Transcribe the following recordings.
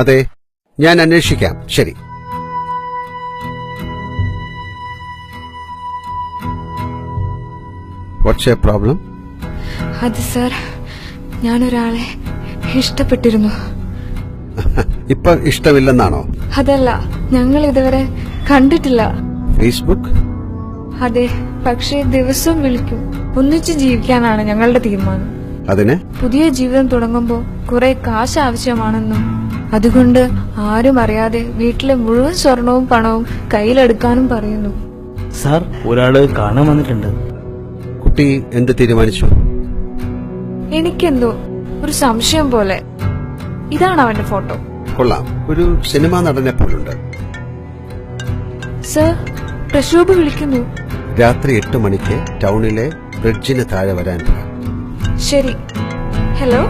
അതെ, ഞാൻ അന്വേഷിക്കാം. ശരി. What's your problem? അത് സർ, ഞാനൊരാളെ ഇഷ്ടപ്പെട്ടിരുന്നു. ഇപ്പൊ ഇഷ്ടമില്ലെന്നാണോ? അതല്ല, ഞങ്ങൾ ഇതുവരെ കണ്ടിട്ടില്ല. ഫേസ്ബുക്ക്? അതെ, പക്ഷേ ദിവസവും വിളിക്കും. ഒന്നിച്ച് ജീവിക്കാനാണ് ഞങ്ങളുടെ തീരുമാനം. അതിന്? പുതിയ ജീവിതം തുടങ്ങുമ്പോൾ കുറെ കാശ് ആവശ്യമാണെന്നും അതുകൊണ്ട് ആരും അറിയാതെ വീട്ടിലെ മുഴുവൻ സ്വർണവും പണവും കയ്യിലെടുക്കാനും പറയുന്നു. സാർ, ഒരാള് കാണാൻ വന്നിട്ടുണ്ട്. കുട്ടി എന്ത് തീരുമാനിച്ചു? എനിക്കെന്തോ ഒരു സംശയം പോലെ. ഇതാണ് അവന്റെ ഫോട്ടോ. കൊള്ളാം, ഒരു സിനിമാ നടനെ പോലുണ്ട്. സർ, പ്രശോഭ് വിളിക്കുന്നു. രാത്രി 8 മണിക്ക് ടൗണിലെ ബ്രിഡ്ജിന് താഴെ വരാൻ പറ. ശരി. ഹലോ.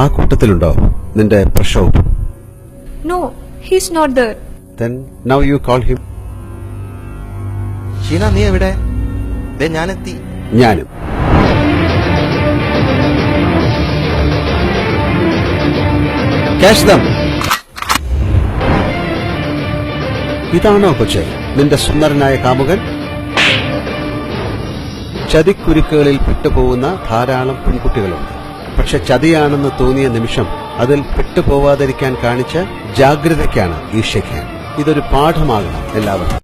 ആ കൂട്ടത്തിലുണ്ടോ നിന്റെ പ്രക്ഷോഭ്? No, he's not there. Then now you call him. Sheena, നീ എവിടെ? ഞാനെത്തി. ഞാനും. Catch them. ഇതാണോ കൊച്ചെ നിന്റെ സുന്ദരനായ കാമുകൻ? ചതിക്കുരുക്കുകളിൽ പെട്ടുപോകുന്ന ധാരാളം പെൺകുട്ടികളുണ്ട്. പക്ഷെ ചതിയാണെന്ന് തോന്നിയ നിമിഷം അതിൽ പെട്ടുപോവാതിരിക്കാൻ കാണിച്ച ജാഗ്രതയ്ക്കാണ് ഈ ഷെയ്ഖ് ഹാൻഡ്. ഇതൊരു പാഠമാകണം എല്ലാവർക്കും.